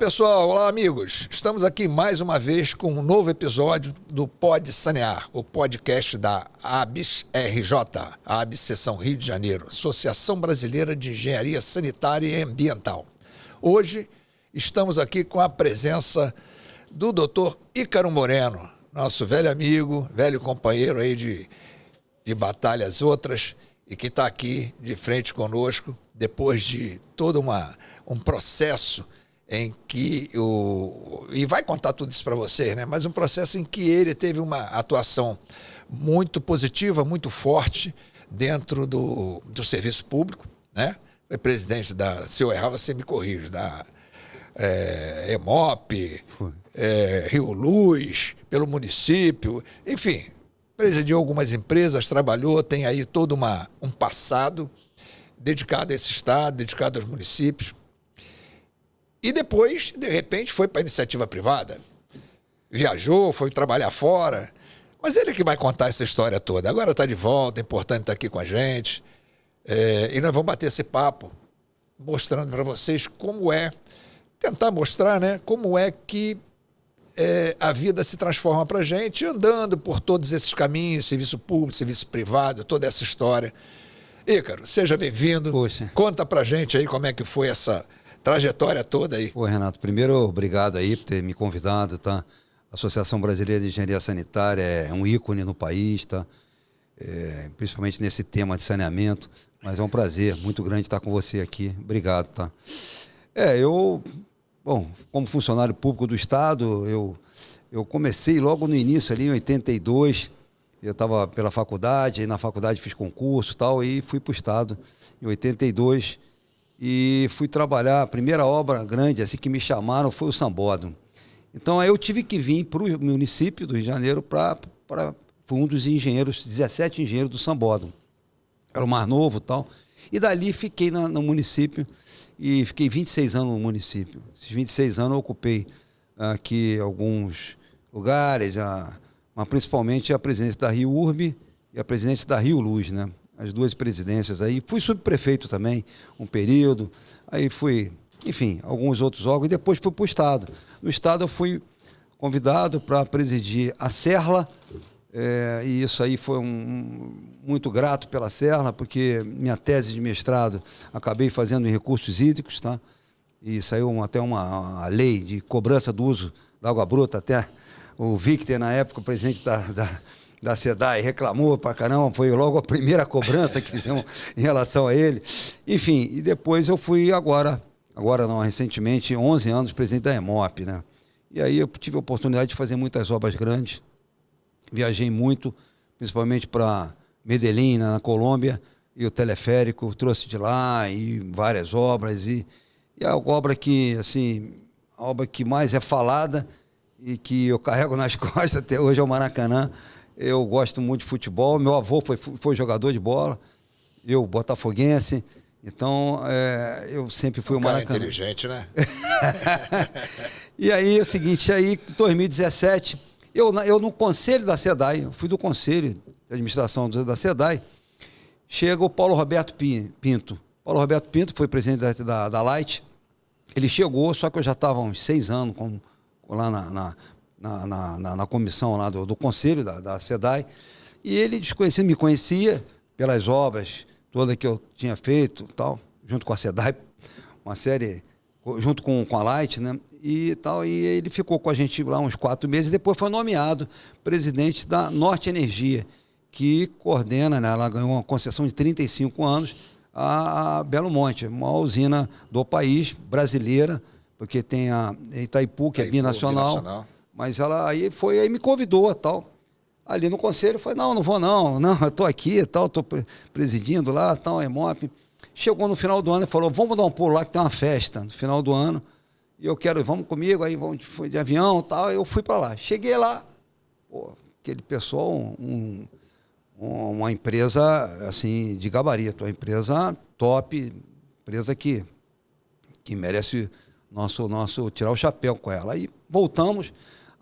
pessoal, olá amigos, estamos aqui mais uma vez com um novo episódio do Pode Sanear, o podcast da ABS RJ, a ABS Seção Rio de Janeiro, Associação Brasileira de Engenharia Sanitária e Ambiental. Hoje estamos aqui com a presença do Dr. Ícaro Moreno, nosso velho amigo, velho companheiro aí de batalhas outras e que está aqui de frente conosco depois de todo um processo em que e vai contar tudo isso para vocês, né? Mas um processo em que ele teve uma atuação muito positiva, muito forte dentro do serviço público, né? Foi presidente se eu errar, você me corrige, da EMOP, Rio Luz, pelo município, enfim, presidiu algumas empresas, trabalhou, tem aí todo um passado dedicado a esse estado, dedicado aos municípios. E depois, de repente, foi para a iniciativa privada. Viajou, foi trabalhar fora. Mas ele que vai contar essa história toda. Agora está de volta, é importante estar aqui com a gente. E nós vamos bater esse papo, mostrando para vocês tentar mostrar, né, como é que a vida se transforma para a gente, andando por todos esses caminhos, serviço público, serviço privado, toda essa história. Ícaro, seja bem-vindo. Poxa. Conta para a gente aí como é que foi essa trajetória toda aí. Pô, Renato, primeiro, obrigado aí por ter me convidado, tá? A Associação Brasileira de Engenharia Sanitária é um ícone no país, tá? Principalmente nesse tema de saneamento, mas é um prazer muito grande estar com você aqui. Obrigado, tá? Bom, como funcionário público do Estado, eu comecei logo no início ali, em 82, eu estava pela faculdade, aí na faculdade fiz concurso e tal, e fui para o Estado em 82, e fui trabalhar. A primeira obra grande assim que me chamaram foi o Sambódromo. Então aí eu tive que vir para o município do Rio de Janeiro fui um dos engenheiros, 17 engenheiros do Sambódromo. Era o mais novo e tal. E dali fiquei no município e fiquei 26 anos no município. Esses 26 anos eu ocupei aqui alguns lugares, mas principalmente a presidência da Rio Urbe e a presidência da Rio Luz, né? As duas presidências aí. Fui subprefeito também, um período. Aí fui, enfim, alguns outros órgãos. E depois fui para o Estado. No Estado eu fui convidado para presidir a Serla. E isso aí foi muito grato pela Serla, porque minha tese de mestrado acabei fazendo em recursos hídricos, tá? E saiu até uma lei de cobrança do uso da água bruta. Até o Victor, na época, o presidente da SEDAI, reclamou pra caramba, foi logo a primeira cobrança que fizemos em relação a ele. Enfim, e depois eu fui recentemente, 11 anos, presidente da EMOP, né? E aí eu tive a oportunidade de fazer muitas obras grandes, viajei muito, principalmente para Medellín, na Colômbia, e o teleférico trouxe de lá, e várias obras, e a obra que, assim, a obra que mais é falada e que eu carrego nas costas até hoje é o Maracanã. Eu gosto muito de futebol, meu avô foi jogador de bola, eu botafoguense, então eu sempre fui o Maracanã. Inteligente, né? E aí é o seguinte, aí em 2017, eu no conselho da SEDAI, eu fui do conselho de administração da SEDAI, chega o Paulo Roberto Pinto. Paulo Roberto Pinto foi presidente da Light, ele chegou, só que eu já estava há uns 6 anos lá na comissão lá do conselho da SEDAI, e ele desconhecido, me conhecia pelas obras todas que eu tinha feito, tal, junto com a SEDAI, uma série, junto com a Light, né, e tal, e ele ficou com a gente lá uns 4 meses, depois foi nomeado presidente da Norte Energia, que coordena, né, ela ganhou uma concessão de 35 anos, a Belo Monte, a maior usina do país, brasileira, porque tem a Itaipu, que é binacional. Mas ela aí me convidou tal. Ali no conselho, eu falei, não vou não, eu estou aqui, tal, estou presidindo lá, tal, EMOP. Chegou no final do ano e falou, vamos dar um pulo lá que tem uma festa no final do ano. E eu quero, vamos comigo, aí foi de avião tal, eu fui para lá. Cheguei lá, aquele pessoal, uma empresa assim de gabarito, uma empresa top, empresa que merece nosso tirar o chapéu com ela. Aí voltamos.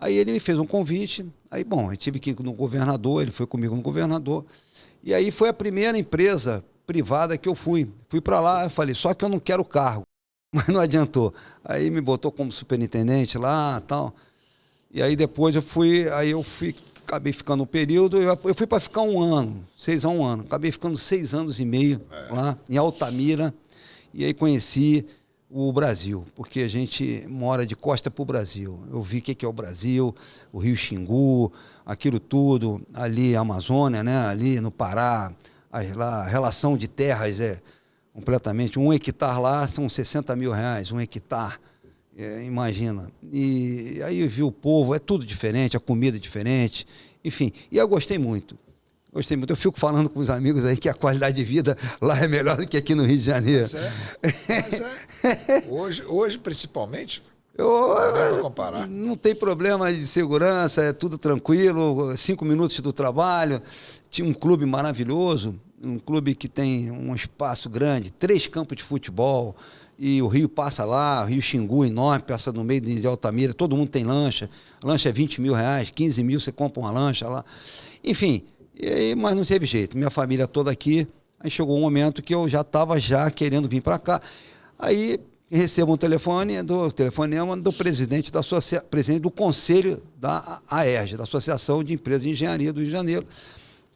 Aí ele me fez um convite, aí bom, eu tive que ir no governador, ele foi comigo no governador, e aí foi a primeira empresa privada que eu fui para lá, eu falei, só que eu não quero cargo, mas não adiantou. Aí me botou como superintendente lá e tal. E aí depois acabei ficando um período, eu fui para ficar 1 ano, 6 a 1 ano. Acabei ficando 6 anos e meio lá em Altamira, e aí conheci o Brasil, porque a gente mora de costa para o Brasil. Eu vi o que é o Brasil, o Rio Xingu, aquilo tudo, ali a Amazônia, né? Ali no Pará, a relação de terras é completamente... 1 hectare lá são 60 mil reais, 1 hectare, imagina. E aí eu vi o povo, é tudo diferente, a comida é diferente, enfim. E eu gostei muito. Gostei muito. Eu fico falando com os amigos aí que a qualidade de vida lá é melhor do que aqui no Rio de Janeiro. Hoje principalmente, não dá para comparar. Não tem problema de segurança, é tudo tranquilo, 5 minutos do trabalho. Tinha um clube maravilhoso, um clube que tem um espaço grande, 3 campos de futebol, e o rio passa lá, o Rio Xingu enorme, passa no meio de Altamira, todo mundo tem lancha. Lancha é 20 mil reais, 15 mil você compra uma lancha lá. Enfim... mas não teve jeito, minha família toda aqui, aí chegou um momento que eu já estava querendo vir para cá, aí recebo um telefonema do presidente do conselho da AERJ, da Associação de Empresas de Engenharia do Rio de Janeiro.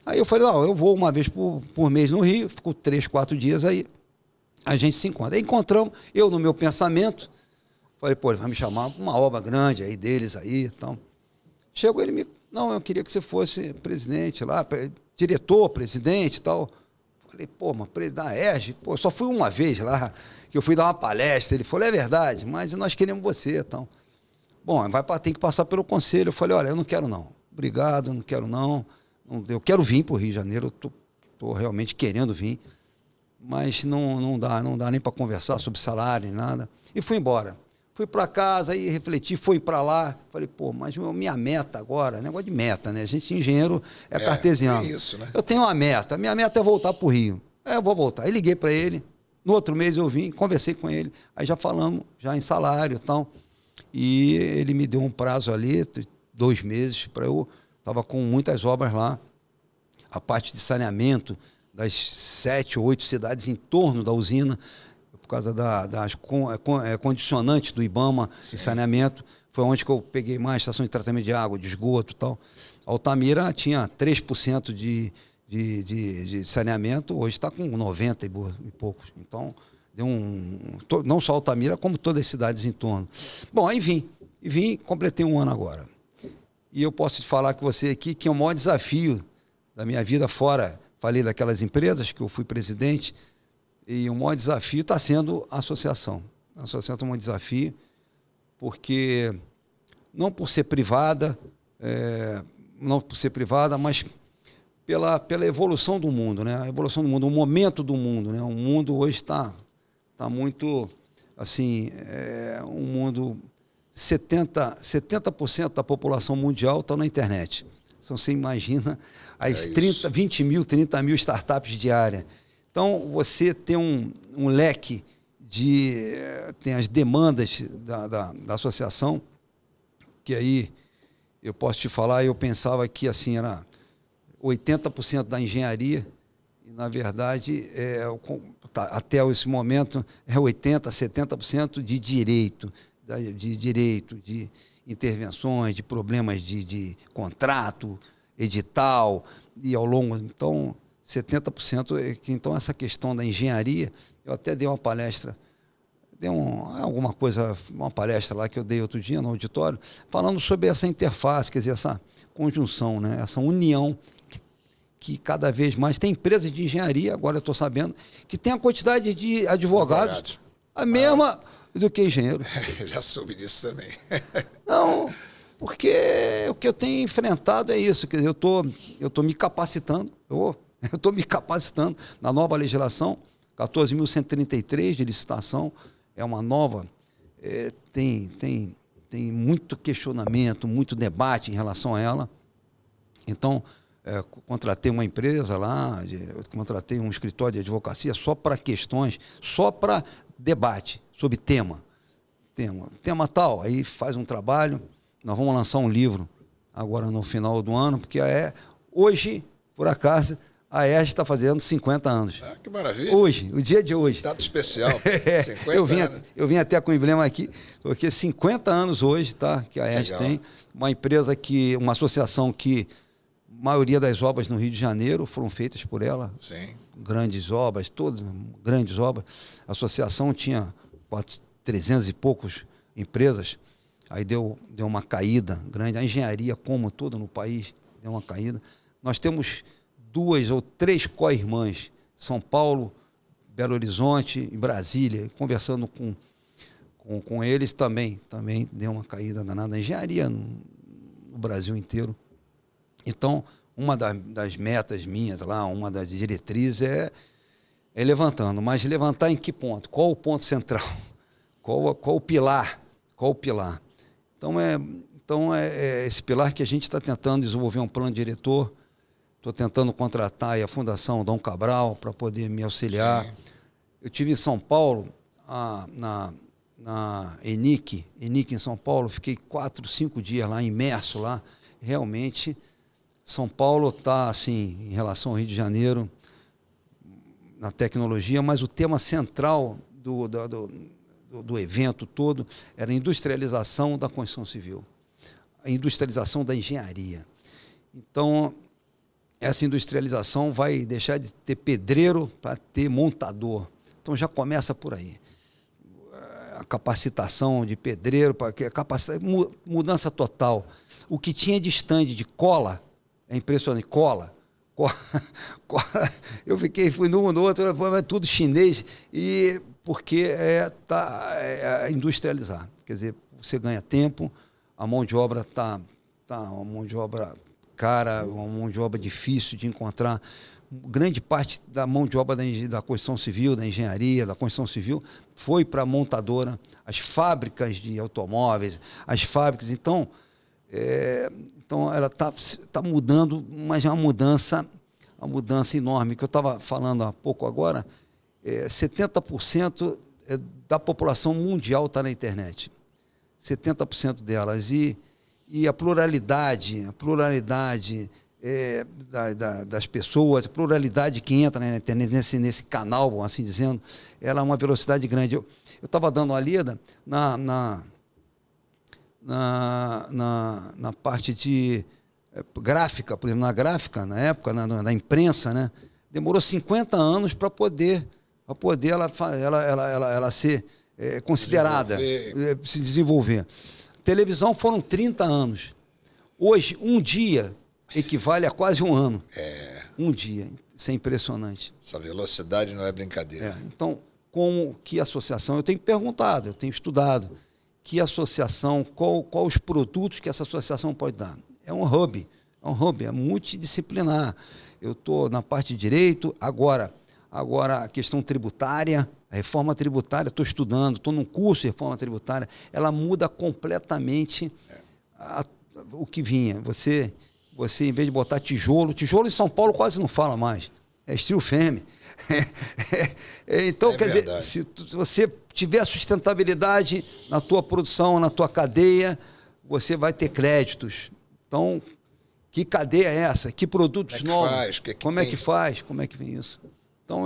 Aí eu falei, não, eu vou uma vez por mês no Rio, fico 3, 4 dias aí, a gente se encontra. Aí encontramos, eu no meu pensamento, falei, pô, ele vai me chamar para uma obra grande aí deles aí, então. Chegou ele não, eu queria que você fosse presidente lá, diretor, presidente e tal. Falei, pô, mas da ERJ, pô, só fui uma vez lá, que eu fui dar uma palestra. Ele falou, é verdade, mas nós queremos você, então. Bom, tem que passar pelo conselho. Eu falei, olha, eu não quero não, obrigado, não quero não. Eu quero vir para o Rio de Janeiro, eu tô realmente querendo vir, mas não dá nem para conversar sobre salário, nem nada. E fui embora. Fui para casa, aí refleti, fui para lá. Falei, pô, mas minha meta agora, negócio de meta, né? A gente, engenheiro, é cartesiano. É isso, né? Eu tenho uma meta, minha meta é voltar para o Rio. Eu vou voltar. Aí liguei para ele, no outro mês eu vim, conversei com ele, aí já falamos, já em salário e tal. E ele me deu um prazo ali, 2 meses, para eu... Estava com muitas obras lá, a parte de saneamento das 7 ou 8 cidades em torno da usina, por causa das condicionantes do IBAMA de saneamento. Foi onde que eu peguei mais estação de tratamento de água, de esgoto e tal. Altamira tinha 3% de saneamento, hoje está com 90 e pouco. Então, deu não só Altamira, como todas as cidades em torno. Bom, aí vim, completei 1 ano agora. E eu posso te falar com você aqui que é o maior desafio da minha vida fora, falei daquelas empresas que eu fui presidente, e o maior desafio está sendo a associação. A associação é um desafio, porque não por ser privada, mas pela evolução do mundo, né? A evolução do mundo, o momento do mundo, né? O mundo hoje está muito, assim, um mundo... 70% da população mundial está na internet. Então, você imagina as 20 mil, 30 mil startups diárias. Então, você tem um leque tem as demandas da associação, que aí eu posso te falar, eu pensava que assim era 80% da engenharia, e na verdade, até esse momento, é 80%, 70% de direito, de intervenções, de problemas de contrato, edital, e ao longo... Então, 70%... Então, essa questão da engenharia, eu até dei uma palestra, uma palestra lá que eu dei outro dia no auditório, falando sobre essa interface, quer dizer, essa conjunção, né? Essa união que cada vez mais... Tem empresas de engenharia, agora eu estou sabendo, que tem a quantidade de advogados, a mesma... do que engenheiro. Já soube disso também. Não, porque o que eu tenho enfrentado é isso, quer dizer, eu tô me capacitando, eu estou me capacitando na nova legislação, 14.133 de licitação, é uma nova, tem muito questionamento, muito debate em relação a ela. Então, contratei uma empresa lá, contratei um escritório de advocacia só para questões, só para debate sobre tema tal, aí faz um trabalho, nós vamos lançar um livro agora no final do ano, porque hoje, por acaso, A ERJ está fazendo 50 anos. Ah, que maravilha. Hoje, o dia de hoje. Data especial. 50 anos. Eu vim até com o emblema aqui, porque 50 anos hoje, tá? Que a ERJ tem. Uma empresa uma associação que a maioria das obras no Rio de Janeiro foram feitas por ela. Sim. Grandes obras, todas grandes obras. A associação tinha 300 e poucos empresas. Aí deu uma caída grande. A engenharia, como toda no país, deu uma caída. Nós temos 2 ou 3 co-irmãs, São Paulo, Belo Horizonte e Brasília. Conversando com eles também deu uma caída danada. A engenharia no Brasil inteiro. Então, uma das metas minhas lá, uma das diretrizes é levantando. Mas levantar em que ponto? Qual o ponto central? Qual o pilar? Qual o pilar? Então, é esse pilar que a gente está tentando desenvolver um plano diretor. Estou tentando contratar aí a Fundação Dom Cabral para poder me auxiliar. Sim. Eu estive em São Paulo, na ENIC em São Paulo, fiquei 4, 5 dias lá, imerso lá. Realmente, São Paulo está, assim, em relação ao Rio de Janeiro, na tecnologia, mas o tema central do evento todo era a industrialização da construção civil, a industrialização da engenharia. Então, essa industrialização vai deixar de ter pedreiro para ter montador. Então, já começa por aí. A capacitação de pedreiro, mudança total. O que tinha de stand de cola, é impressionante, cola. Eu fui num no outro, é tudo chinês, porque industrializar. Quer dizer, você ganha tempo, a mão de obra está uma mão de obra cara, uma mão de obra difícil de encontrar. Grande parte da mão de obra da construção civil, da engenharia, da construção civil, foi para a montadora, as fábricas de automóveis, as fábricas. Então ela está mudando, mas é uma mudança enorme. Que eu estava falando há pouco agora, 70% da população mundial está na internet. 70% delas. E a pluralidade das pessoas, a pluralidade que entra na internet, nesse canal, assim dizendo, ela é uma velocidade grande. Eu estava dando uma lida na parte de gráfica, por exemplo, na gráfica, na época, na imprensa, né? Demorou 50 anos para poder ela ser considerada, se desenvolver. Televisão foram 30 anos. Hoje, um dia equivale a quase um ano. Um dia. Isso é impressionante. Essa velocidade não é brincadeira. Então, que associação? Eu tenho perguntado, eu tenho estudado. Que associação, qual os produtos que essa associação pode dar? É um hub, é multidisciplinar. Eu estou na parte de direito, agora a questão tributária, a reforma tributária, estou estudando, estou num curso de reforma tributária, ela muda completamente o que vinha. Você, em vez de botar tijolo em São Paulo quase não fala mais, é steel frame. Então, quer dizer, se você tiver sustentabilidade na tua produção, na tua cadeia, você vai ter créditos. Então, que cadeia é essa? Que produtos novos? Como é que faz? Como é que vem isso? Então,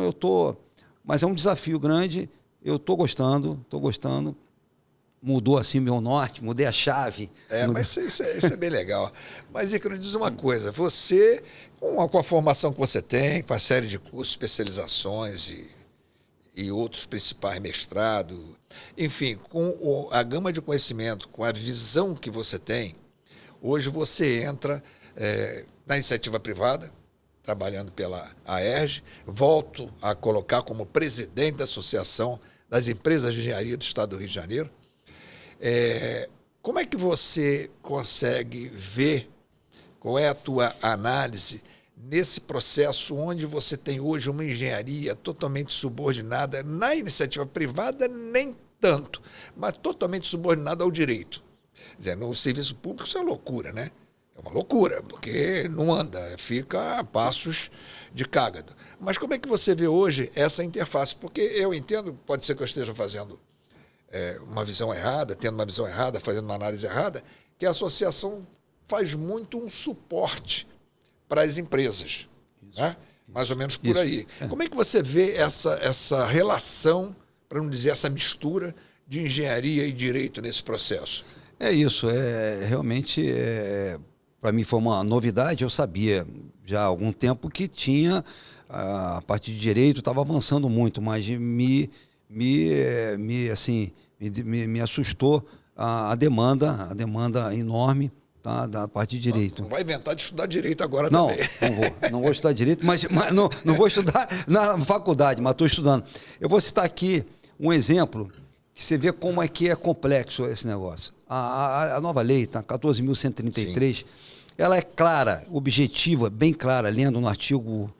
mas é um desafio grande, eu estou gostando. Mudou assim meu norte, mudei a chave. Mas isso é bem legal. Mas, Ícaro, diz uma coisa, você, com a formação que você tem, com a série de cursos, especializações e outros principais mestrados, enfim, com a gama de conhecimento, com a visão que você tem, hoje você entra na iniciativa privada, trabalhando pela AERJ, volto a colocar como presidente da Associação das Empresas de Engenharia do Estado do Rio de Janeiro. Como é que você consegue ver, qual é a tua análise nesse processo onde você tem hoje uma engenharia totalmente subordinada na iniciativa privada, nem tanto, mas totalmente subordinada ao direito? Quer dizer, no serviço público isso é loucura, né? É uma loucura, porque não anda, fica a passos de cágado. Mas como é que você vê hoje essa interface? Porque eu entendo, pode ser que eu esteja fazendo uma visão errada, tendo uma visão errada, fazendo uma análise errada, que a associação faz muito um suporte para as empresas. Né? Mais ou menos por aí. Como é que você vê essa relação, para não dizer essa mistura, de engenharia e direito nesse processo? É isso, realmente, para mim foi uma novidade. Eu sabia já há algum tempo que tinha, a parte de direito estava avançando muito, mas me assustou a demanda enorme, tá, da parte de direito. Não vai inventar de estudar direito agora Não, também. não vou estudar direito, mas não vou estudar na faculdade, mas estou estudando. Eu vou citar aqui um exemplo que você vê como é que é complexo esse negócio. A nova lei, tá, 14.133, ela é clara, objetiva, bem clara, lendo no artigo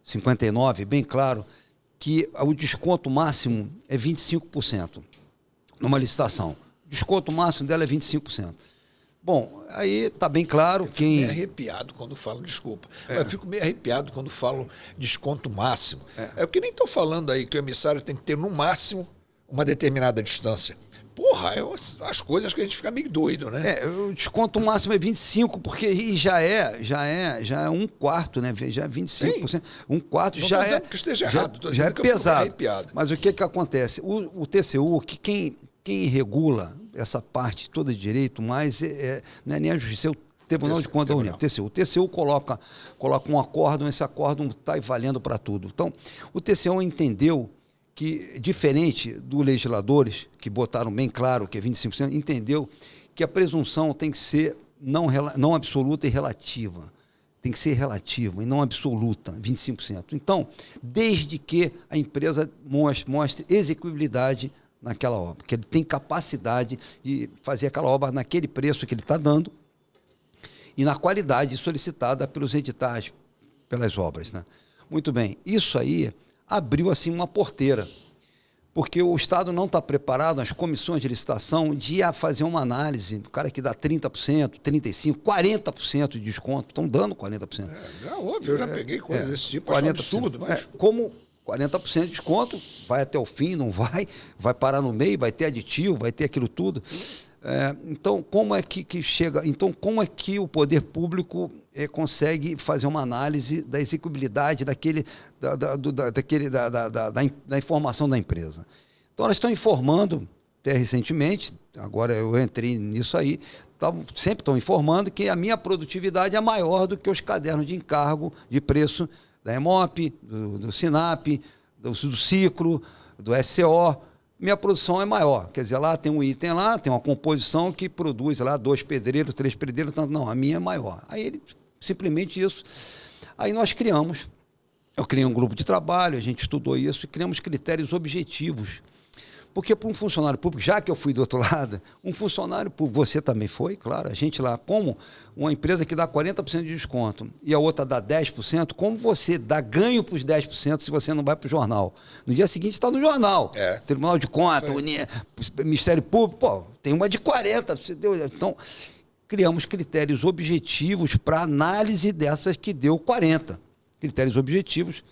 59, bem claro, que o desconto máximo é 25% numa licitação. O desconto máximo dela é 25%. Bom, aí está bem claro Eu fico meio arrepiado quando falo, desculpa, eu fico meio arrepiado quando falo desconto máximo. É o que nem estou falando aí, que o emissário tem que ter no máximo uma determinada distância. Porra, as coisas que a gente fica meio doido, né? O desconto máximo é 25%, porque já é um quarto, né? Já é 25%. Sim. Um quarto Não já estou é. dizendo que esteja errado, Já é que eu fico pesado. arrepiado. Mas o que acontece? O TCU, que quem regula essa parte toda de direito, mas não é nem a Justiça, é o Tribunal de Contas da União, TCU. O TCU coloca um acórdão, esse acórdão está valendo para tudo. Então, o TCU entendeu que, diferente dos legisladores, que botaram bem claro que é 25%, entendeu que a presunção tem que ser não absoluta e relativa. Tem que ser relativa e não absoluta, 25%. Então, desde que a empresa mostre execuibilidade naquela obra, que ele tem capacidade de fazer aquela obra naquele preço que ele está dando e na qualidade solicitada pelos editais, pelas obras, né? Muito bem, isso aí abriu assim uma porteira, porque o Estado não está preparado, as comissões de licitação, de fazer uma análise, o cara que dá 30%, 35%, 40% de desconto, estão dando 40%. Óbvio, eu já peguei coisas desse tipo, acho absurdo, mas... Como 40% de desconto, vai até o fim, não vai parar no meio, vai ter aditivo, vai ter aquilo tudo. Então, como é que chega? Então, como é que o poder público consegue fazer uma análise da execuibilidade da informação da empresa? Então, elas estão informando, até recentemente, agora eu entrei nisso aí, sempre estão informando que a minha produtividade é maior do que os cadernos de encargo de preço da EMOP, do SINAP, do Ciclo, do SCO. Minha produção é maior. Quer dizer, lá tem um item lá, tem uma composição que produz lá 2 pedreiros, 3 pedreiros, tanto. Não, a minha é maior. Aí ele, simplesmente isso. Aí eu criei um grupo de trabalho, a gente estudou isso e criamos critérios objetivos. Porque para um funcionário público, já que eu fui do outro lado, um funcionário público, você também foi, claro, a gente lá, como uma empresa que dá 40% de desconto e a outra dá 10%, como você dá ganho para os 10% se você não vai para o jornal? No dia seguinte está no jornal. Tribunal de Contas, Ministério Público, pô, tem uma de 40%. Então, criamos critérios objetivos para análise dessas que deu 40%. Critérios objetivos.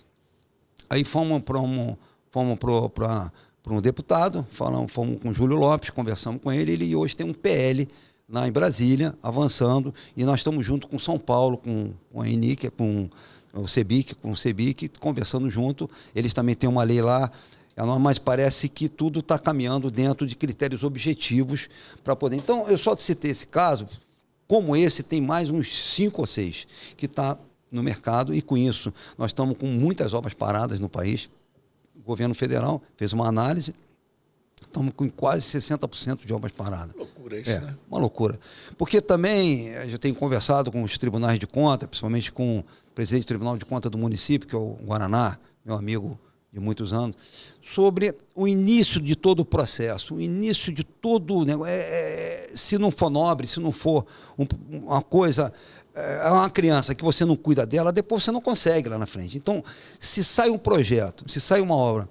Aí fomos para um deputado, fomos com o Júlio Lopes, conversamos com ele, ele hoje tem um PL lá em Brasília, avançando, e nós estamos junto com São Paulo, com a ENIC, com o CEBIC, conversando junto. Eles também têm uma lei lá, mas parece que tudo está caminhando dentro de critérios objetivos para poder... Então, eu só citei esse caso, como esse, tem mais uns 5 ou 6 que está no mercado, e com isso nós estamos com muitas obras paradas no país. O governo federal fez uma análise, estamos com quase 60% de obras paradas. Loucura isso, né? Uma loucura. Porque também eu tenho conversado com os tribunais de contas, principalmente com o presidente do Tribunal de Contas do município, que é o Guaraná, meu amigo de muitos anos, sobre o início de todo o processo, o início de todo o negócio. Se não for nobre, se não for uma coisa... É uma criança que você não cuida dela, depois você não consegue lá na frente. Então, se sai um projeto, se sai uma obra,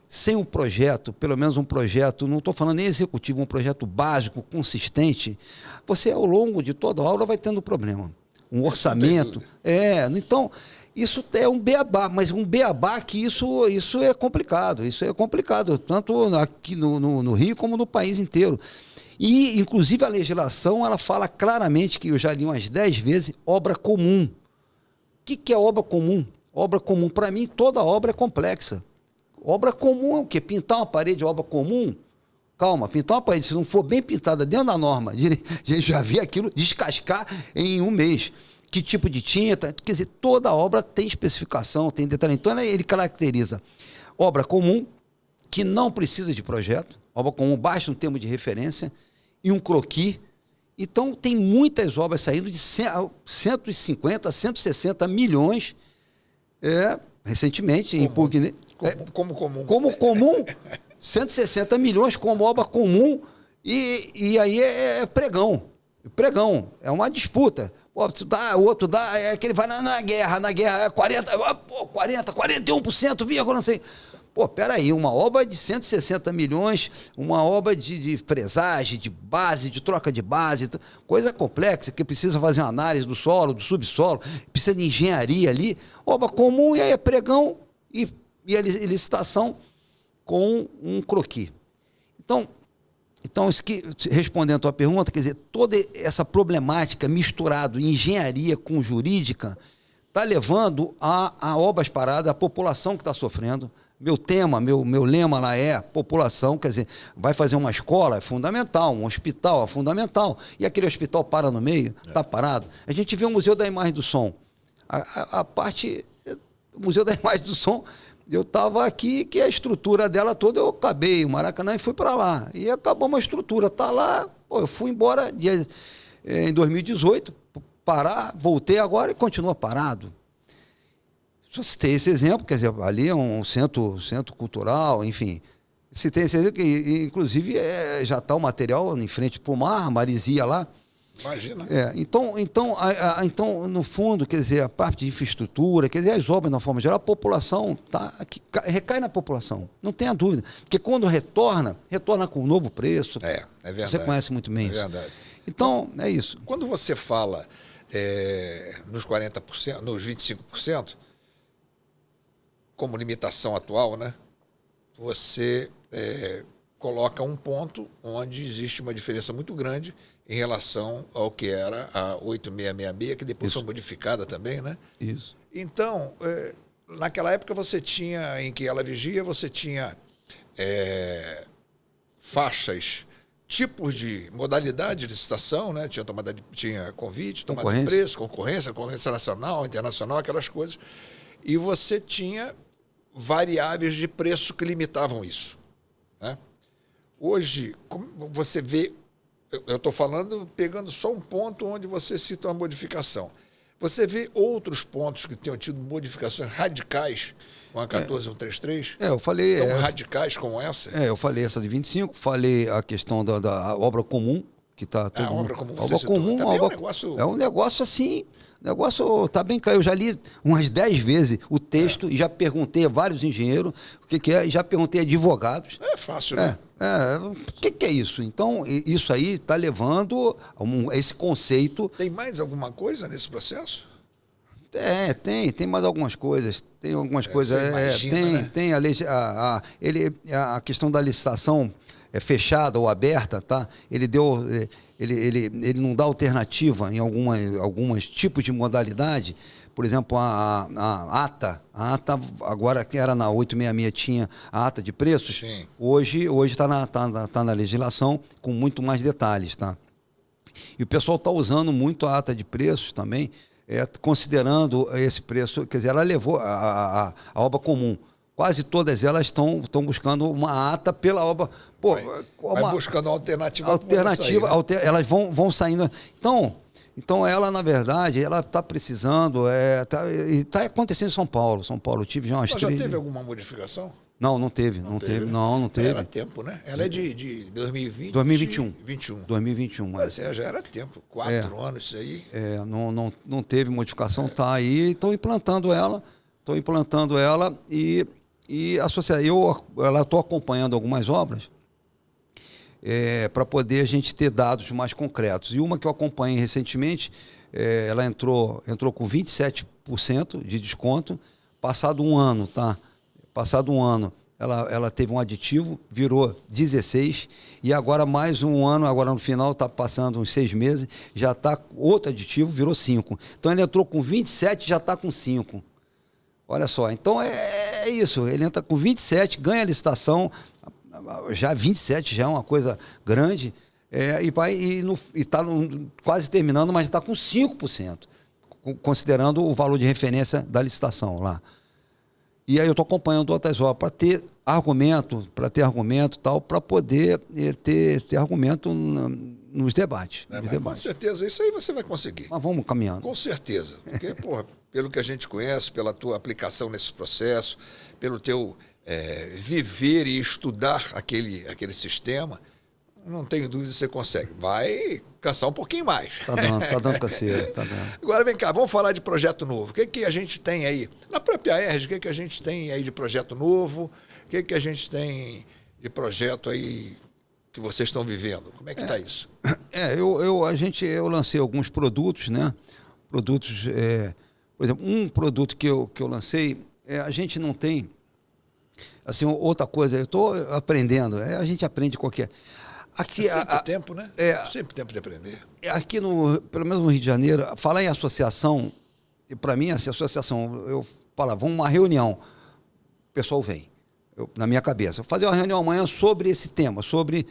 sem um projeto, pelo menos um projeto, não estou falando nem executivo, um projeto básico, consistente, você ao longo de toda a obra vai tendo problema. Um orçamento. Então, isso é um beabá, mas um beabá que isso é complicado. Isso é complicado, tanto aqui no Rio como no país inteiro. E, inclusive, a legislação, ela fala claramente, que eu já li umas 10 vezes, obra comum. O que é obra comum? Obra comum, para mim, toda obra é complexa. Obra comum é o quê? Pintar uma parede é obra comum? Calma, pintar uma parede, se não for bem pintada dentro da norma, a gente já vê aquilo descascar em um mês. Que tipo de tinta? Quer dizer, toda obra tem especificação, tem detalhe. Então, ele caracteriza obra comum, que não precisa de projeto. Obra comum, basta um termo de referência e um croquis. Então, tem muitas obras saindo de 150, 160 milhões recentemente. Como comum. Como comum, 160 milhões como obra comum, e aí é pregão. Pregão, é uma disputa. O outro dá, é que ele vai na guerra é 41%, vírgula, não sei. Pô, peraí, uma obra de 160 milhões, uma obra de fresagem, de base, de troca de base, coisa complexa, que precisa fazer uma análise do solo, do subsolo, precisa de engenharia ali. Obra comum, e aí é pregão e a licitação com um croquis. Então, isso que, respondendo a tua pergunta, quer dizer, toda essa problemática misturada, engenharia com jurídica, está levando a obras paradas, a população que está sofrendo. Meu tema, meu lema lá é população, quer dizer, vai fazer uma escola, é fundamental, um hospital é fundamental, e aquele hospital para no meio, está parado. A gente vê o Museu da Imagem do Som. O Museu da Imagem do Som, eu estava aqui, que a estrutura dela toda, eu acabei o Maracanã e fui para lá. E acabou uma estrutura, está lá, eu fui embora em 2018, parar, voltei agora e continua parado. Só citei esse exemplo, quer dizer, ali é um centro cultural, enfim. Citei esse exemplo, que inclusive já está o material em frente para o mar, maresia lá. Imagina. Então, no fundo, quer dizer, a parte de infraestrutura, quer dizer, as obras, de uma forma geral, a população recai na população, não tenha dúvida. Porque quando retorna com um novo preço. É verdade. Você conhece muito bem isso. É verdade. Então, é isso. Quando você fala nos 40%, nos 25%, como limitação atual, né? Você coloca um ponto onde existe uma diferença muito grande em relação ao que era a 8666, que depois foi modificada também, né? Isso. Então, naquela época você tinha, em que ela vigia, você tinha faixas, tipos de modalidade de licitação, né? Tinha convite, tomada de preço, concorrência nacional, internacional, aquelas coisas. E você tinha variáveis de preço que limitavam isso, né? Hoje, como você vê, eu estou falando, pegando só um ponto onde você cita uma modificação. Você vê outros pontos que tenham tido modificações radicais com a 14133? Eu falei... Tão radicais como essa? Eu falei essa de 25, falei a questão da obra comum, que está... A obra comum, obra comum, é um negócio assim... O negócio está bem claro. Eu já li umas 10 vezes o texto e já perguntei a vários engenheiros o que é, e já perguntei a advogados. É fácil, né? O que é isso? Então, isso aí está levando a esse conceito. Tem mais alguma coisa nesse processo? Tem mais algumas coisas. Tem algumas coisas. Imagina, tem a questão da licitação fechada ou aberta, tá? Ele não dá alternativa em alguns tipos de modalidade. Por exemplo, a ata agora que era na 866 tinha a ata de preços. Sim. Hoje está na legislação com muito mais detalhes, tá? E o pessoal está usando muito a ata de preços também, considerando esse preço, quer dizer, ela levou a obra comum. Quase todas elas estão buscando uma ata pela obra. Vai buscando uma alternativa. Sair, né? Elas vão saindo. Então ela, na verdade, ela está precisando. Está acontecendo em São Paulo. São Paulo, eu tive já umas 3. Já teve alguma modificação? Não teve. Não teve. Era tempo, né? Ela é de 2020. 2021. Mas já era tempo. 4 anos isso aí. Não teve modificação, está aí. Estou implantando ela e estou acompanhando algumas obras para poder a gente ter dados mais concretos. E uma que eu acompanhei recentemente, ela entrou com 27% de desconto, passado um ano, tá? Passado um ano, ela teve um aditivo, virou 16%, e agora mais um ano, agora no final está passando uns 6 meses, já está outro aditivo, virou 5%. Então ela entrou com 27%, já está com 5%. Olha só, então é isso, ele entra com 27, ganha a licitação, já 27 já é uma coisa grande, e está quase terminando, mas está com 5%, considerando o valor de referência da licitação lá. E aí eu estou acompanhando outras obras para ter argumento tal, para poder ter argumento nos debates. Com certeza, isso aí você vai conseguir. Mas vamos caminhando. Com certeza. Porque, porra, pelo que a gente conhece, pela tua aplicação nesse processo, pelo teu viver e estudar aquele sistema, não tenho dúvida que você consegue. Vai cansar um pouquinho mais. Tá dando canseiro, tá dando. Agora vem cá, vamos falar de projeto novo. O que a gente tem aí? Na própria ERJ, o que a gente tem aí de projeto novo? O que a gente tem de projeto aí que vocês estão vivendo? Como é que está isso? Eu lancei alguns produtos, né? Produtos, por exemplo, um produto que eu lancei, a gente não tem, assim, outra coisa, eu estou aprendendo, a gente aprende qualquer... Aqui, sempre tempo, né? Sempre tempo de aprender. Aqui, pelo menos no Rio de Janeiro, falar em associação, e para mim, assim, associação, eu falava, vamos uma reunião, o pessoal vem. Na minha cabeça, fazer uma reunião amanhã sobre esse tema, sobre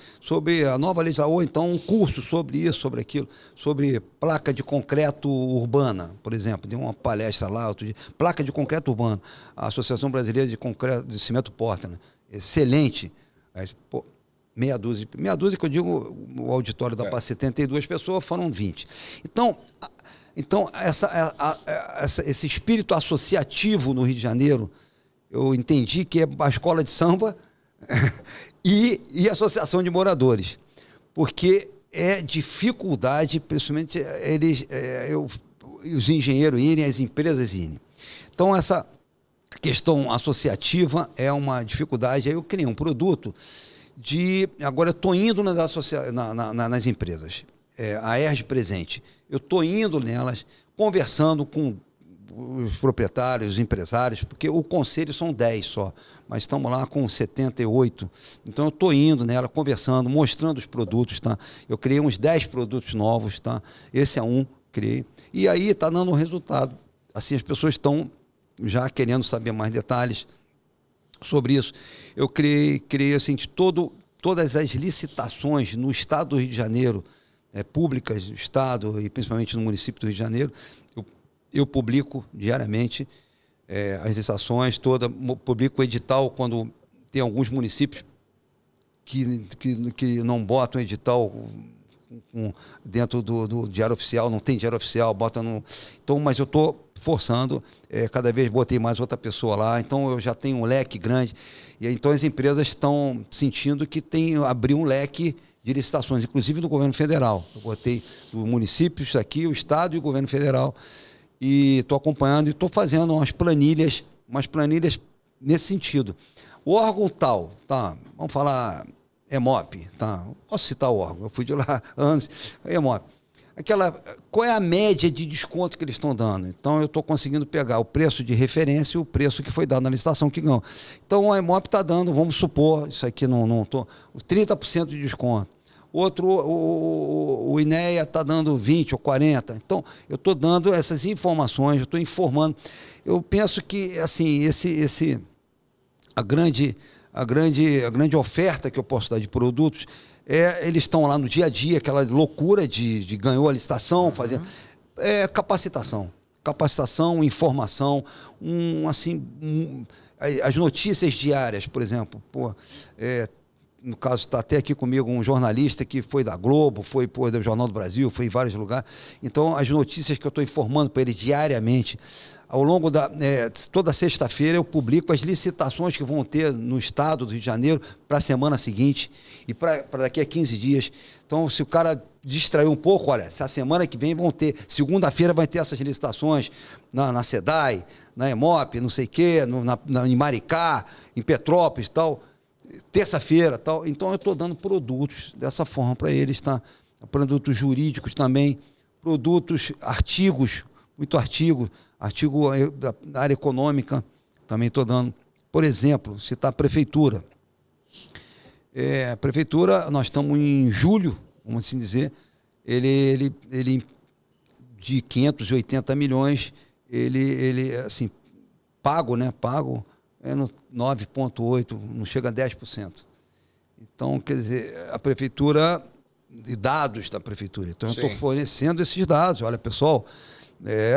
a nova legislação, ou então um curso sobre isso, sobre aquilo, sobre placa de concreto urbana, por exemplo, dei uma palestra lá outro dia, placa de concreto urbano, a Associação Brasileira de Concreto de Cimento Portland, excelente, meia dúzia que eu digo, o auditório dá para 72 pessoas, foram 20. Então esse espírito associativo no Rio de Janeiro, eu entendi que é a escola de samba e a associação de moradores, porque é dificuldade, principalmente os engenheiros irem, as empresas irem. Então, essa questão associativa é uma dificuldade. Aí eu criei um produto agora eu estou indo nas empresas, a ERJ presente, eu estou indo nelas, conversando com os proprietários, os empresários, porque o conselho são 10 só, mas estamos lá com 78. Então eu estou indo nela, conversando, mostrando os produtos, tá? Eu criei uns 10 produtos novos, tá? Esse é um, criei. E aí está dando um resultado. Assim, as pessoas estão já querendo saber mais detalhes sobre isso. Eu criei assim, todas as licitações no estado do Rio de Janeiro, públicas do estado e principalmente no município do Rio de Janeiro, eu publico diariamente as licitações todas, publico o edital quando tem alguns municípios que não botam edital dentro do diário oficial, não tem diário oficial, bota no... Então, mas eu estou forçando, cada vez botei mais outra pessoa lá, então eu já tenho um leque grande, e então as empresas estão sentindo que abrir um leque de licitações, inclusive no governo federal. Eu botei os municípios aqui, o estado e o governo federal, e estou acompanhando e estou fazendo umas planilhas nesse sentido. O órgão tal, tá? Vamos falar EMOP, tá? Posso citar o órgão, eu fui de lá antes, EMOP. Qual é a média de desconto que eles estão dando? Então, eu estou conseguindo pegar o preço de referência e o preço que foi dado na licitação que ganhou. Então, a EMOP está dando, vamos supor, isso aqui não estou, 30% de desconto. Outro, o INEA está dando 20% ou 40%. Então, eu estou dando essas informações, eu estou informando. Eu penso que, assim, a grande oferta que eu posso dar de produtos, eles estão lá no dia a dia, aquela loucura de ganhou a licitação, fazendo. Capacitação, informação, as notícias diárias, por exemplo. No caso, está até aqui comigo um jornalista que foi da Globo, foi do Jornal do Brasil, foi em vários lugares. Então, as notícias que eu estou informando para ele diariamente, ao longo toda sexta-feira eu publico as licitações que vão ter no estado do Rio de Janeiro para a semana seguinte e para daqui a 15 dias. Então, se o cara distraiu um pouco, olha, essa semana que vem vão ter, segunda-feira vai ter essas licitações na SEDAI, na EMOP, não sei o quê, em Maricá, em Petrópolis e tal, terça-feira tal. Então, eu estou dando produtos dessa forma para eles, tá? Produtos jurídicos também, produtos, artigos, muito artigo da área econômica, também estou dando. Por exemplo, citar a prefeitura. Prefeitura, nós estamos em julho, vamos assim dizer, ele de 580 milhões, ele assim, pago, né? Pago é no 9,8%, não chega a 10%. Então, quer dizer, a prefeitura, e dados da prefeitura. Então, eu estou fornecendo esses dados. Olha, pessoal,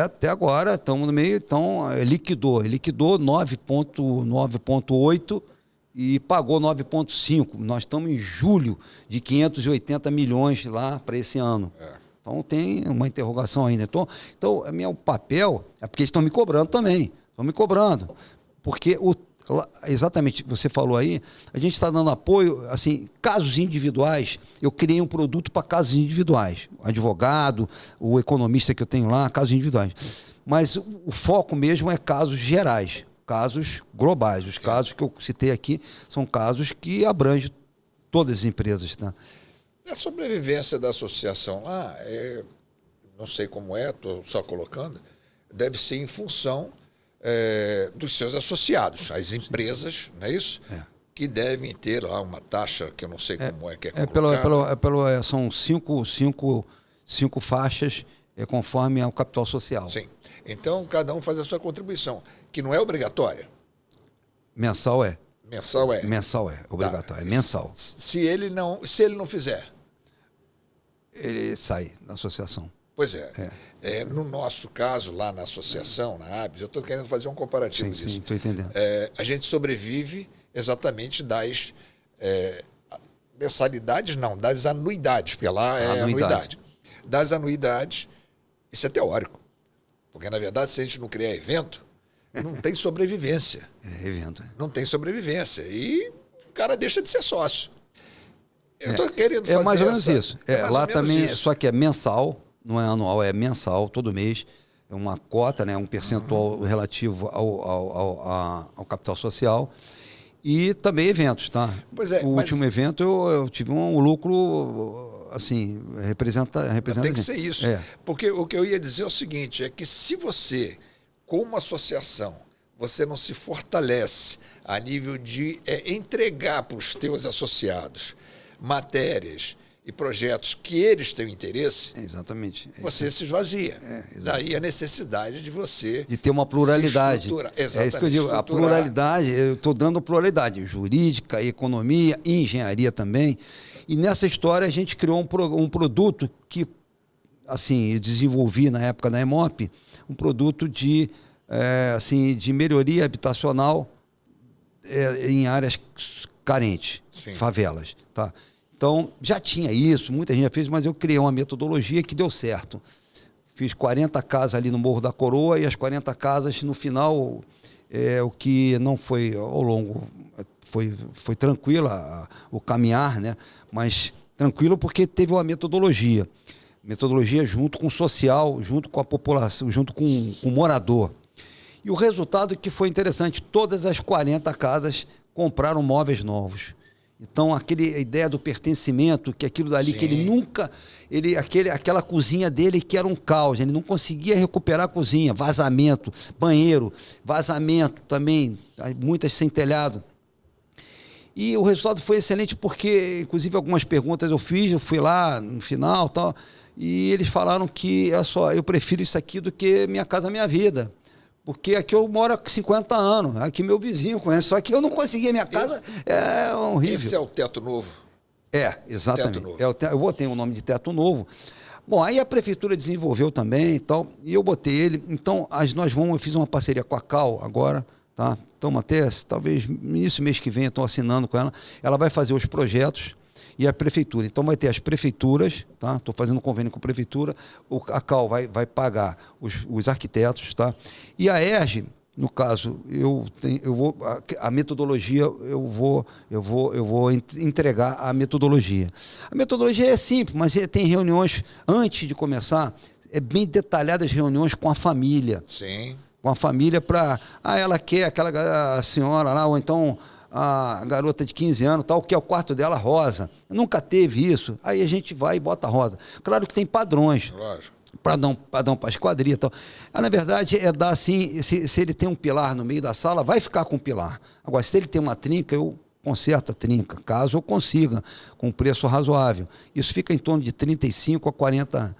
até agora estamos no meio, então liquidou 9,8% e pagou 9,5%. Nós estamos em julho de 580 milhões lá para esse ano. Então tem uma interrogação ainda. Então meu papel é porque eles estão me cobrando também. Estão me cobrando. Porque exatamente, você falou aí, a gente está dando apoio, assim, casos individuais. Eu criei um produto para casos individuais. O advogado, o economista que eu tenho lá, casos individuais. Mas o foco mesmo é casos gerais, casos globais. Os casos que eu citei aqui são casos que abrangem todas as empresas. Tá? A sobrevivência da associação lá, não sei como estou só colocando, deve ser em função dos seus associados, as empresas, não é isso? Que devem ter lá uma taxa que eu não sei como que é colocada. São cinco faixas conforme ao capital social. Sim. Então, cada um faz a sua contribuição, que não é obrigatória. Mensal é. Mensal é. Mensal é obrigatório, é mensal. Se ele não fizer, ele sai da associação. Pois no nosso caso, lá na associação, na ABS, eu estou querendo fazer um comparativo disso. Sim, estou entendendo. A gente sobrevive exatamente das mensalidades, não, das anuidades, porque lá é anuidade. Das anuidades, isso é teórico. Porque, na verdade, se a gente não criar evento, não tem sobrevivência. Evento. Não tem sobrevivência. E o cara deixa de ser sócio. Eu estou querendo fazer mais ou menos isso. Lá também, isso. Só que é mensal, não é anual, é mensal, todo mês. É uma cota, né, um percentual relativo ao capital social. E também eventos, tá? Pois o último evento eu tive um lucro, assim, representa tem que ser isso. Porque o que eu ia dizer é o seguinte, é que se você, com uma associação, você não se fortalece a nível de entregar para os teus associados matérias e projetos que eles têm interesse, exatamente. Você se esvazia. Daí a necessidade de você... De ter uma pluralidade. Exatamente. É isso que eu digo. A pluralidade, eu estou dando pluralidade. Jurídica, economia, engenharia também. E nessa história a gente criou um produto que, assim, eu desenvolvi na época da EMOP, um produto de melhoria habitacional em áreas carentes, favelas, tá? Então, já tinha isso, muita gente já fez, mas eu criei uma metodologia que deu certo. Fiz 40 casas ali no Morro da Coroa e as 40 casas, no final, o que não foi ao longo, foi tranquilo o caminhar, né? Mas tranquilo porque teve uma metodologia. Metodologia junto com o social, junto com a população, junto com o morador. E o resultado que foi interessante, todas as 40 casas compraram móveis novos. Então, a ideia do pertencimento, que aquilo dali, que ele nunca... aquela cozinha dele que era um caos, ele não conseguia recuperar a cozinha, vazamento, banheiro, vazamento também, muitas sem telhado. E o resultado foi excelente porque, inclusive, algumas perguntas eu fui lá no final, tal, e eles falaram que, eu prefiro isso aqui do que Minha Casa Minha Vida. Porque aqui eu moro há 50 anos, aqui meu vizinho conhece, só que eu não conseguia, minha casa é horrível. Esse é o teto novo? Exatamente. Teto novo. Eu botei o nome de teto novo. Bom, aí a prefeitura desenvolveu também e tal, e eu botei ele. Então, eu fiz uma parceria com a Cal agora, tá? Então, até, talvez, início mês que vem, eu estou assinando com ela. Ela vai fazer os projetos e a prefeitura. Então, vai ter as prefeituras, tá? Estou fazendo um convênio com a prefeitura, a Cal vai pagar os arquitetos, tá? E a ERJ, no caso, a metodologia, eu vou entregar a metodologia. A metodologia é simples, mas tem reuniões, antes de começar, bem detalhadas reuniões com a família. Sim. Com a família para... ela quer aquela senhora lá, ou então... a garota de 15 anos, tal, que é o quarto dela rosa. Nunca teve isso. Aí a gente vai e bota rosa. Claro que tem padrões. Lógico. Padrão para esquadria e tal. Na verdade, dar assim, se ele tem um pilar no meio da sala, vai ficar com o pilar. Agora, se ele tem uma trinca, eu conserto a trinca, caso eu consiga, com preço razoável. Isso fica em torno de 35 a 40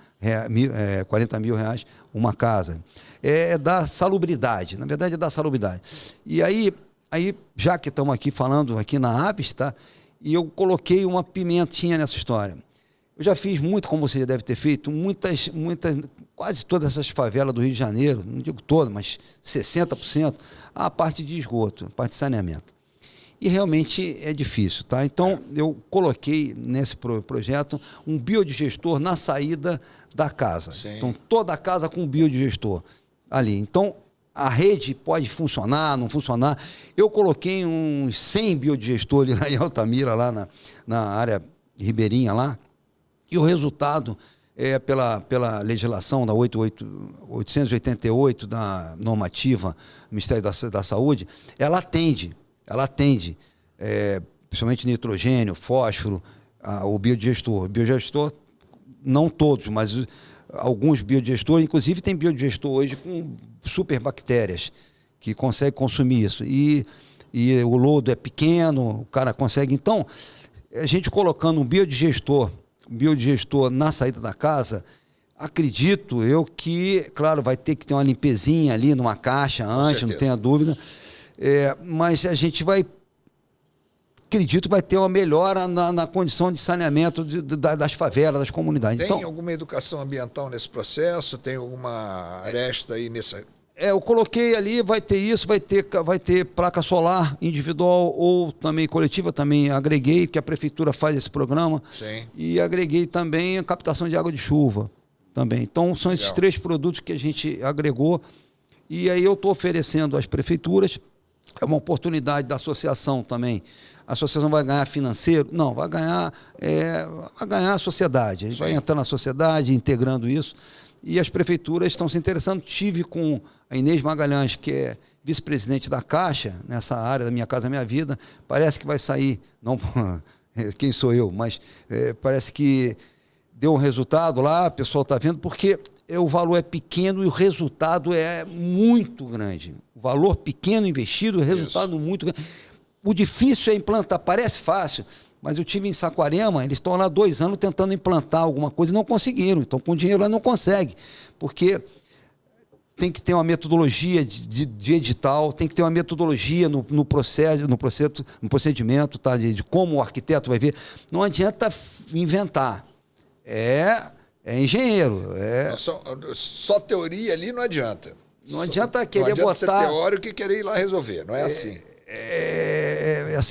mil reais uma casa. É da salubridade, na verdade é da salubridade. E aí já que estamos aqui falando aqui na Abis, tá? E eu coloquei uma pimentinha nessa história. Eu já fiz muito, como você já deve ter feito, quase todas essas favelas do Rio de Janeiro, não digo todas, mas 60%, a parte de esgoto, a parte de saneamento. E realmente é difícil, tá? Então, eu coloquei nesse projeto um biodigestor na saída da casa. Sim. Então, toda a casa com biodigestor ali. Então, a rede pode funcionar, não funcionar. Eu coloquei uns 100 biodigestores lá em Altamira, lá na área ribeirinha lá, e o resultado, pela legislação da 888 da normativa do Ministério da Saúde, ela atende, principalmente nitrogênio, fósforo, o biodigestor. O biodigestor, não todos, mas alguns biodigestores, inclusive tem biodigestor hoje com superbactérias que consegue consumir isso. E o lodo é pequeno, o cara consegue. Então, a gente colocando um biodigestor na saída da casa, acredito eu que, claro, vai ter que ter uma limpezinha ali numa caixa antes, não tenha dúvida, mas a gente acredito que vai ter uma melhora na condição de saneamento das favelas, das comunidades. Tem alguma educação ambiental nesse processo? Tem alguma aresta aí nessa... Eu coloquei ali, vai ter isso, vai ter placa solar individual ou também coletiva, também agreguei, que a prefeitura faz esse programa. Sim. E agreguei também a captação de água de chuva também. Então, são esses 3 produtos que a gente agregou. E aí eu estou oferecendo às prefeituras, é uma oportunidade da associação também. A associação vai ganhar financeiro? Não, vai ganhar a sociedade. A gente vai entrar na sociedade, integrando isso. E as prefeituras estão se interessando. Tive com a Inês Magalhães, que é vice-presidente da Caixa, nessa área da Minha Casa Minha Vida. Parece que vai sair, não quem sou eu, mas parece que deu um resultado lá, o pessoal está vendo, porque o valor é pequeno e o resultado é muito grande. O valor pequeno investido, o resultado muito grande. O difícil é implantar, parece fácil, mas eu tive em Saquarema, eles estão lá 2 anos tentando implantar alguma coisa e não conseguiram. Então, com dinheiro lá não consegue, porque tem que ter uma metodologia de edital, tem que ter uma metodologia no procedimento, tá? de como o arquiteto vai ver. Não adianta inventar. É engenheiro. Só teoria ali não adianta. Não adianta querer não adianta botar... ser teórico e querer ir lá resolver, não é assim.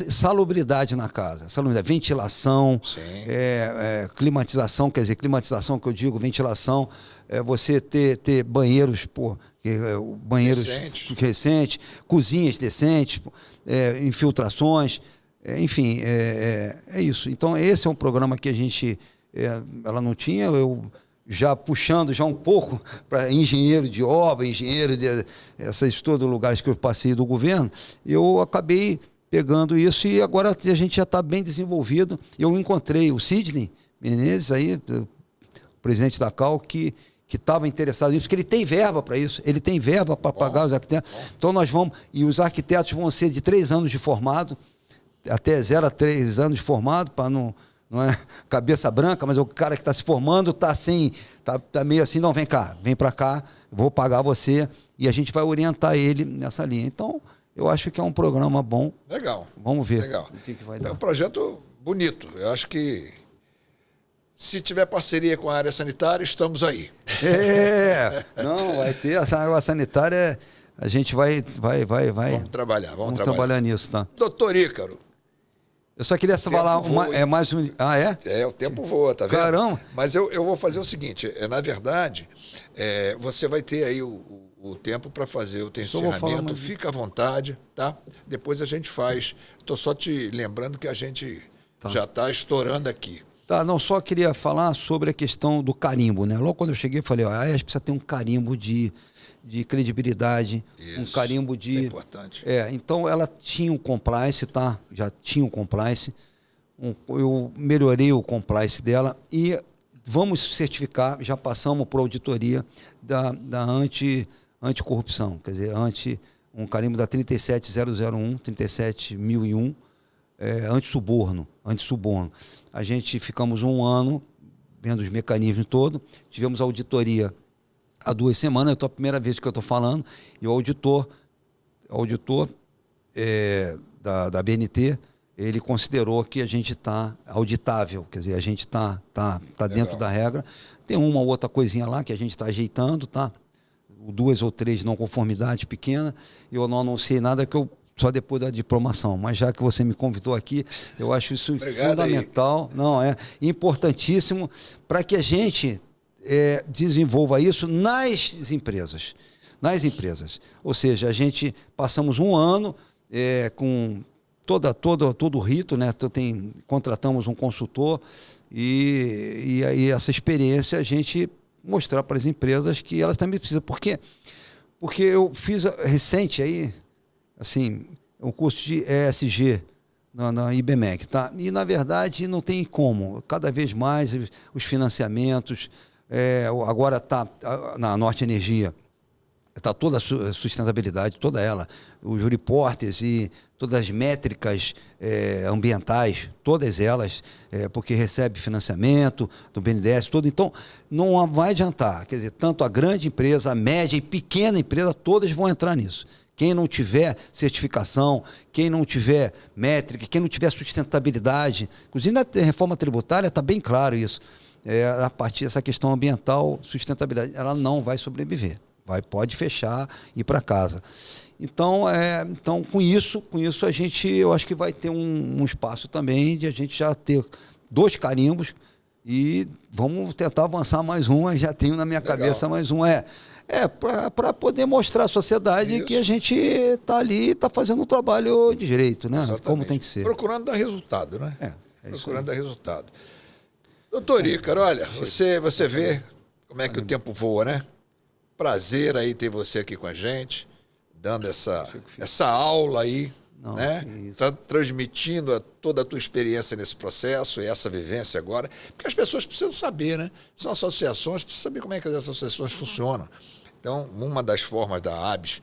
Salubridade na casa, salubridade, ventilação, climatização, quer dizer, climatização que eu digo, ventilação, você ter banheiros, banheiros recentes, cozinhas decentes, infiltrações, enfim, é isso. Então, esse é um programa que a gente, ela não tinha, eu já puxando já um pouco para engenheiro de obra, esses todos os lugares que eu passei do governo, eu acabei pegando isso e agora a gente já está bem desenvolvido. Eu encontrei o Sidney Menezes, aí, o presidente da CAL, que estava interessado nisso, porque ele tem verba para isso, ele tem verba para pagar os arquitetos. Então nós vamos, e os arquitetos vão ser de 3 anos de formado, até 0 a 3 anos de formado, para não é cabeça branca, mas o cara que está se formando está assim, tá meio assim, não, vem cá, vem para cá, vou pagar você, e a gente vai orientar ele nessa linha. Então, eu acho que é um programa bom. Legal. Vamos ver Legal. o que vai dar. É um projeto bonito. Eu acho que se tiver parceria com a área sanitária, estamos aí. Não, vai ter essa área sanitária, a gente vai. Vamos trabalhar nisso, tá? Doutor Ícaro. Eu só queria falar mais um... Ah, é? O tempo voa, tá vendo? Caramba! Mas eu vou fazer o seguinte, na verdade, você vai ter aí o tempo para fazer o teu encerramento, fica à vontade, tá? Depois a gente faz. Estou só te lembrando que a gente já está estourando aqui. Tá, não, só queria falar sobre a questão do carimbo, né? Logo quando eu cheguei, eu falei, a AES precisa ter um carimbo de credibilidade, um carimbo de... Isso é importante. Então ela tinha um compliance, tá? Já tinha um compliance. Eu melhorei o compliance dela e vamos certificar, já passamos por auditoria da anticorrupção, quer dizer, um carimbo da 37001, 37001, antissuborno. A gente ficamos um ano vendo os mecanismos todos, tivemos auditoria há 2 semanas, a primeira vez que eu estou falando, e o auditor da BNT, ele considerou que a gente está auditável, quer dizer, a gente está dentro da regra. Tem uma ou outra coisinha lá que a gente está ajeitando, tá? 2 ou 3 não conformidades pequenas. Eu não anunciei nada que eu só depois da diplomação, mas já que você me convidou aqui, eu acho isso fundamental, não é importantíssimo para que a gente desenvolva isso nas empresas. Ou seja, a gente passamos um ano com todo o rito, né? Contratamos um consultor e aí essa experiência a gente mostrar para as empresas que elas também precisam. Por quê? Porque eu fiz recente aí, assim, um curso de ESG na IBMEC, tá? E, na verdade, não tem como. Cada vez mais os financiamentos, agora está na Norte Energia, está toda a sustentabilidade, toda ela, os reportes e todas as métricas ambientais, todas elas, porque recebe financiamento do BNDES, tudo. Então, não vai adiantar. Quer dizer, tanto a grande empresa, a média e pequena empresa, todas vão entrar nisso. Quem não tiver certificação, quem não tiver métrica, quem não tiver sustentabilidade, inclusive na reforma tributária está bem claro isso. A partir dessa questão ambiental, sustentabilidade, ela não vai sobreviver. Pode fechar e ir para casa. Então, com isso a gente, eu acho que vai ter um espaço também de a gente já ter 2 carimbos e vamos tentar avançar mais um. Já tenho na minha cabeça mais um. Para poder mostrar à sociedade que a gente está ali e está fazendo um trabalho de direito, né? Exatamente. Como tem que ser. Procurando dar resultado, né? Procurando dar resultado. Doutor Ícaro, olha, você vê como é que o tempo voa, né? Prazer aí ter você aqui com a gente, dando essa aula aí, né? Transmitindo toda a tua experiência nesse processo e essa vivência agora, porque as pessoas precisam saber, né? São associações, precisam saber como é que as associações funcionam. Então, uma das formas da ABS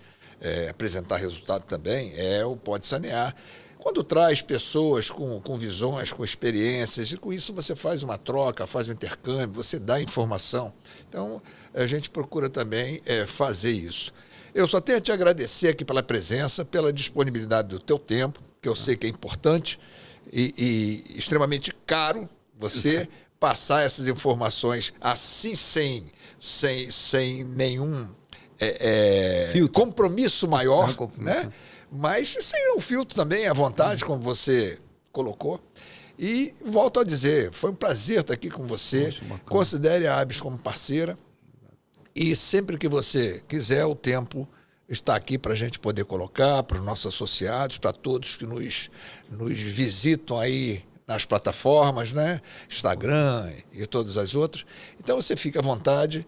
apresentar resultado também é o Pode Sanear. Quando traz pessoas com visões, com experiências, e com isso você faz uma troca, faz um intercâmbio, você dá informação. Então, a gente procura também fazer isso. Eu só tenho a te agradecer aqui pela presença, pela disponibilidade do teu tempo, que eu sei que é importante e extremamente caro você passar essas informações assim sem nenhum compromisso maior, né? Mas sem um filtro também, à vontade, como você colocou. E volto a dizer, foi um prazer estar aqui com você. Poxa, considere a ABS como parceira. E sempre que você quiser, o tempo está aqui para a gente poder colocar, para os nossos associados, para todos que nos visitam aí nas plataformas, né? Instagram e todas as outras. Então você fica à vontade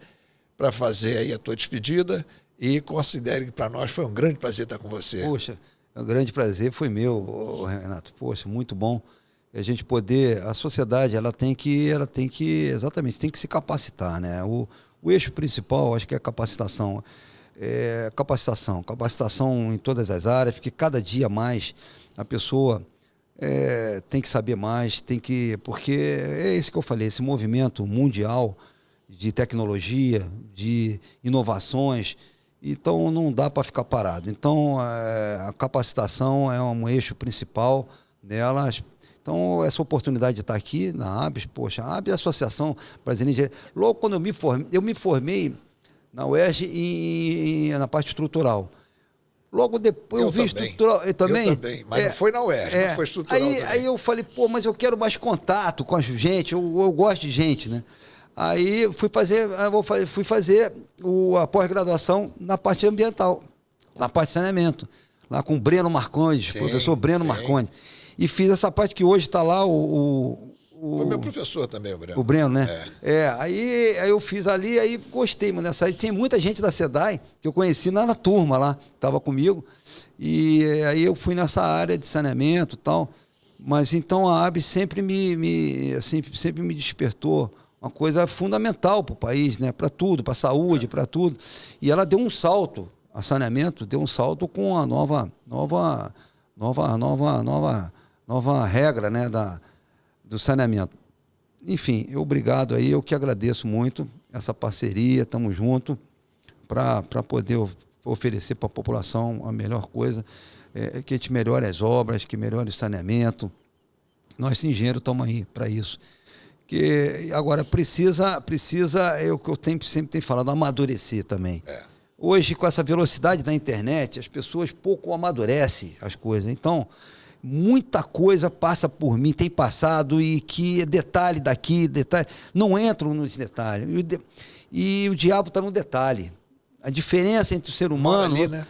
para fazer aí a tua despedida. E considere que para nós foi um grande prazer estar com você. Poxa, um grande prazer foi meu, Renato. Poxa, muito bom. A gente poder, a sociedade, ela tem que exatamente, tem que se capacitar, né? O eixo principal, acho que é a capacitação. Capacitação em todas as áreas, porque cada dia mais a pessoa tem que saber mais, porque é isso que eu falei, esse movimento mundial de tecnologia, de inovações. Então, não dá para ficar parado. Então, a capacitação é um eixo principal delas. Então, essa oportunidade de estar aqui na ABS, poxa, a ABS é a Associação Brasileira de Engenharia. Logo quando eu me formei na UERJ na parte estrutural. Logo depois eu vi estrutural. Eu também, mas não foi na UERJ, não foi estrutural. Aí eu falei, mas eu quero mais contato com a gente, eu gosto de gente, né? Aí fui fazer a pós-graduação na parte ambiental, na parte de saneamento, lá com o Breno Marcondes, professor Breno Marcondes. E fiz essa parte que hoje está lá Foi meu professor também, o Breno. O Breno, né? Aí eu fiz ali, aí gostei, mas nessa aí tinha muita gente da SEDAI que eu conheci na turma lá, estava comigo. E aí eu fui nessa área de saneamento e tal. Mas então a ABS sempre sempre me despertou uma coisa fundamental para o país, né? Para tudo, para a saúde, para tudo. E ela deu um salto, a saneamento deu um salto com a nova nova regra, né, do saneamento. Enfim, obrigado aí, eu que agradeço muito essa parceria, estamos juntos para poder oferecer para a população a melhor coisa, que a gente melhore as obras, que melhore o saneamento. Nós, engenheiros, estamos aí para isso. Que agora precisa é o que eu sempre tenho falado, amadurecer também. Hoje, com essa velocidade da internet, as pessoas pouco amadurecem as coisas. Então, muita coisa passa por mim, tem passado, e que é detalhe daqui, detalhe. Não entram nos detalhes. E o diabo está no detalhe. A diferença entre o ser humano ali, né?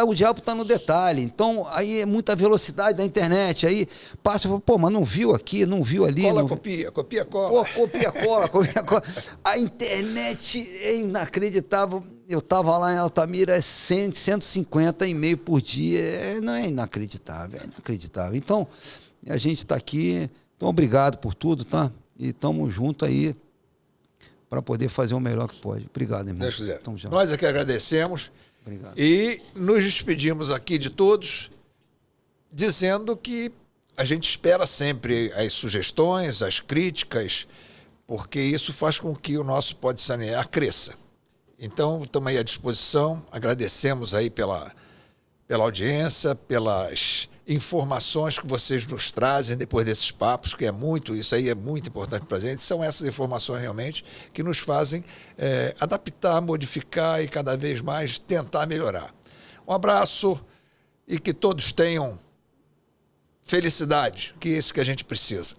O diabo está no detalhe. Então, aí é muita velocidade da internet. Aí passa e fala, pô, mas não viu aqui, não viu ali. Cola, não... copia, cola. Pô, copia, cola. A internet é inacreditável. Eu estava lá em Altamira, 150 e-mail por dia. Não é inacreditável, é inacreditável. Então, a gente está aqui. Então, obrigado por tudo, tá? E estamos juntos aí para poder fazer o melhor que pode. Obrigado, irmão. Deus quiser. Nós aqui agradecemos. Obrigado. E nos despedimos aqui de todos, dizendo que a gente espera sempre as sugestões, as críticas, porque isso faz com que o nosso Pode Sanear cresça. Então, estamos aí à disposição, agradecemos aí pela audiência, pelas informações que vocês nos trazem depois desses papos, que isso aí é muito importante para a gente. São essas informações realmente que nos fazem adaptar, modificar e cada vez mais tentar melhorar. Um abraço e que todos tenham felicidade, que é isso que a gente precisa.